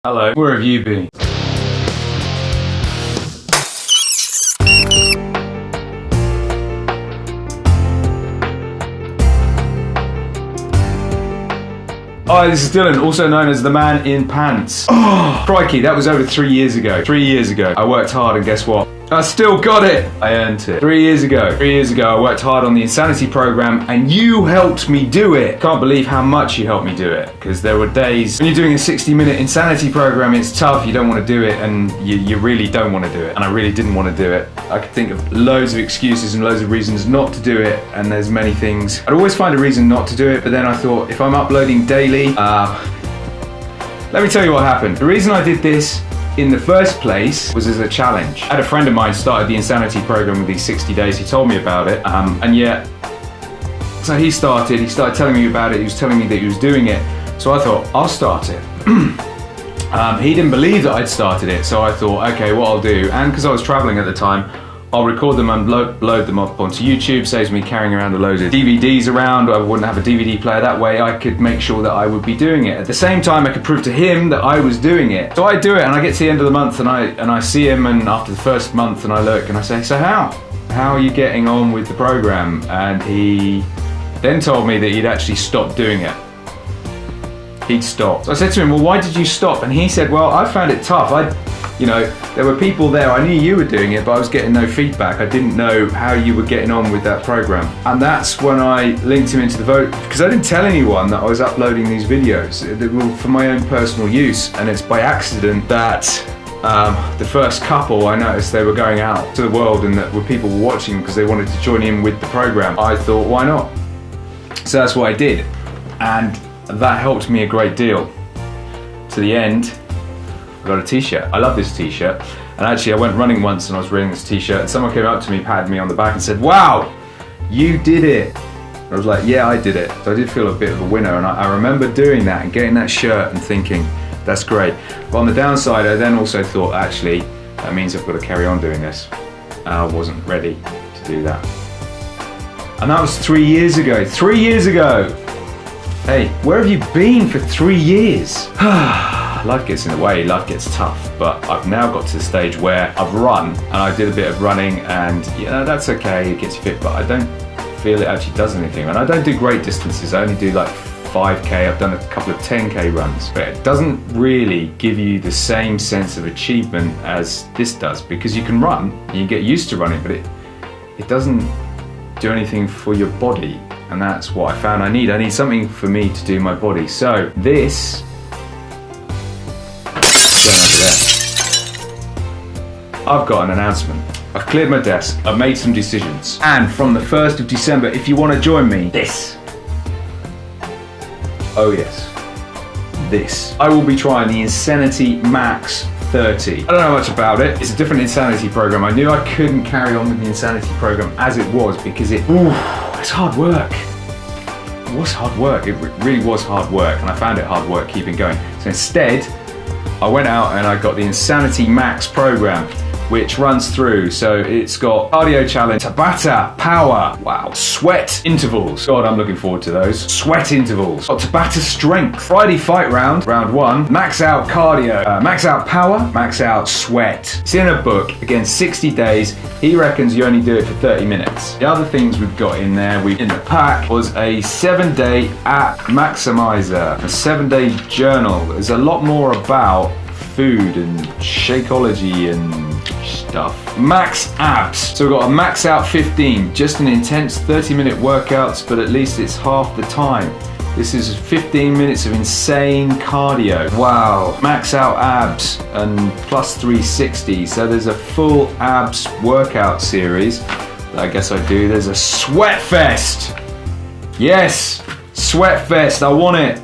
Hello, where have you been? Hi, this is Dylan, also known as the man in pants. Oh, crikey, that was over 3 years ago. 3 years ago, I worked hard and guess what? I still got it. I earned it. 3 years ago, I worked hard on the Insanity program and you helped me do it. Can't believe how much you helped me do it, because there were days when you're doing a 60-minute Insanity program, it's tough, you don't want to do it, and you really don't want to do it. And I really didn't want to do it. I could think of loads of excuses and loads of reasons not to do it, and there's many things. I'd always find a reason not to do it, but then I thought, if I'm uploading daily, let me tell you what happened. The reason I did this in the first place was as a challenge. I had a friend of mine started the Insanity program with these 60 days. He told me about it, and yet, so he started telling me about it. He was telling me that he was doing it. So I thought, I'll start it. He didn't believe that I'd started it. So I thought, okay, what I'll do, and because I was traveling at the time, I'll record them and load them up onto YouTube. Saves me carrying around a load of DVDs around. I wouldn't have a DVD player. That way I could make sure that I would be doing it. At the same time, I could prove to him that I was doing it. So I do it, and I get to the end of the month, and I see him, and after the first month, and I look, and I say, so how are you getting on with the program? And he then told me that he'd actually stopped doing it. He'd stopped. So I said to him, well, why did you stop? And he said, well, I found it tough. There were people there, I knew you were doing it, but I was getting no feedback. I didn't know how you were getting on with that program. And that's when I linked him into the vote, because I didn't tell anyone that I was uploading these videos. They were for my own personal use, and it's by accident that the first couple, I noticed they were going out to the world and that were people watching because they wanted to join in with the program. I thought, why not? So that's what I did. And that helped me a great deal. To the end, I got a t-shirt. I love this t-shirt. And actually I went running once and I was wearing this t-shirt and someone came up to me, patted me on the back and said, wow, you did it. I was like, yeah, I did it. So I did feel a bit of a winner, and I remember doing that and getting that shirt and thinking, that's great. But on the downside, I then also thought, actually, that means I've got to carry on doing this. And I wasn't ready to do that. And that was 3 years ago. 3 years ago. Hey, where have you been for 3 years? Life gets in the way, life gets tough, but I've now got to the stage where I've run, and I did a bit of running, and that's okay, it gets you fit, but I don't feel it actually does anything. And I don't do great distances, I only do like 5K, I've done a couple of 10K runs, but it doesn't really give you the same sense of achievement as this does, because you can run, and you get used to running, but it doesn't do anything for your body, and that's what I found I need. I need something for me to do my body. So this, I've got an announcement. I've cleared my desk, I've made some decisions, and from the 1st of December, if you want to join me, oh yes, I will be trying the Insanity Max 30. I don't know much about it. It's a different Insanity program. I knew I couldn't carry on with the Insanity program as it was because it's hard work. It was hard work. It really was hard work, and I found it hard work keeping going. So instead, I went out and I got the Insanity Max program, which runs through. So it's got cardio challenge, Tabata power, wow, sweat intervals. God, I'm looking forward to those. Sweat intervals. Got Tabata strength, Friday fight round 1, max out cardio, max out power, max out sweat. It's in a book, again, 60 days. He reckons you only do it for 30 minutes. The other things we've got in there, in the pack, was a 7-day app maximizer, a 7-day journal. There's a lot more about food and Shakeology and stuff. Max abs. So we've got a max out 15, just an intense 30-minute workouts, but at least it's half the time. This is 15 minutes of insane cardio. Wow. Max out abs and plus 360. So there's a full abs workout series that I guess I do. There's a sweat fest. Yes, sweat fest. I want it.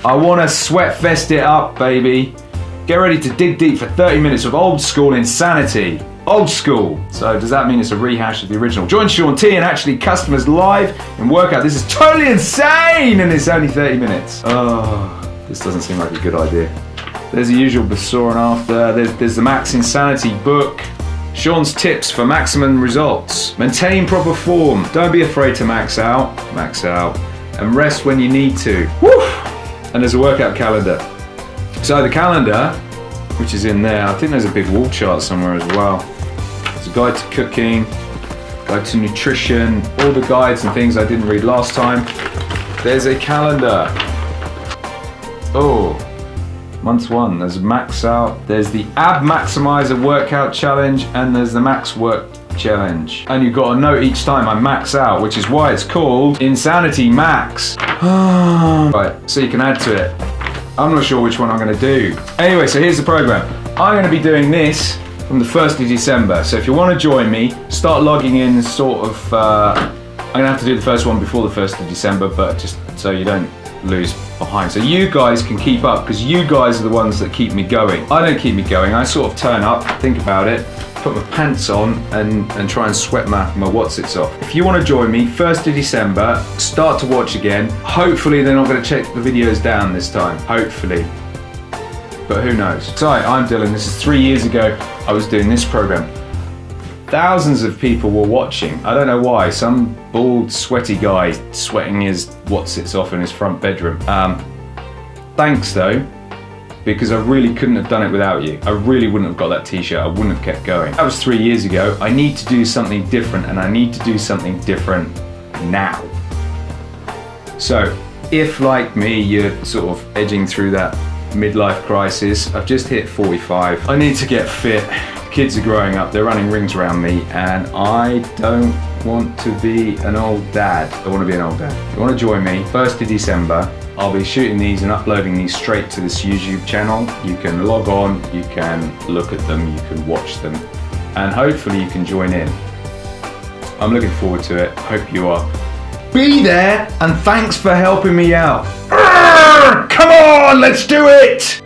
I want to sweat fest it up, baby. Get ready to dig deep for 30 minutes of old school insanity. Old school. So does that mean it's a rehash of the original? Join Sean T and actually customers live in workout. This is totally insane, and it's only 30 minutes. Oh, this doesn't seem like a good idea. There's the usual before and after. There's the Max Insanity book. Sean's tips for maximum results. Maintain proper form. Don't be afraid to max out, and rest when you need to. Woo! And there's a workout calendar. So the calendar, which is in there, I think there's a big wall chart somewhere as well. There's a guide to cooking, guide to nutrition, all the guides and things I didn't read last time. There's a calendar. Oh, month 1, there's max out. There's the ab maximizer workout challenge and there's the max work challenge. And you've got to note each time I max out, which is why it's called Insanity Max. Right, so you can add to it. I'm not sure which one I'm going to do. Anyway, so here's the program. I'm going to be doing this from the 1st of December. So if you want to join me, start logging in sort of, I'm going to have to do the first one before the 1st of December, but just so you don't lose behind. So you guys can keep up, because you guys are the ones that keep me going. I don't keep me going. I sort of turn up, think about it, put my pants on and try and sweat my whatsits off. If you want to join me, 1st of December, start to watch again. Hopefully they're not going to check the videos down this time. Hopefully. But who knows? So I'm Dylan. This is 3 years ago. I was doing this program. Thousands of people were watching. I don't know why. Some bald, sweaty guy sweating his whatsits off in his front bedroom. Thanks though, because I really couldn't have done it without you. I really wouldn't have got that t-shirt. I wouldn't have kept going. That was 3 years ago. I need to do something different, and I need to do something different now. So if, like me, you're sort of edging through that midlife crisis, I've just hit 45. I need to get fit. Kids are growing up, they're running rings around me, and I don't want to be an old dad. I want to be an old dad. If you want to join me, 1st of December, I'll be shooting these and uploading these straight to this YouTube channel. You can log on, you can look at them, you can watch them, and hopefully you can join in. I'm looking forward to it. Hope you are. Be there, and thanks for helping me out. Come on, let's do it!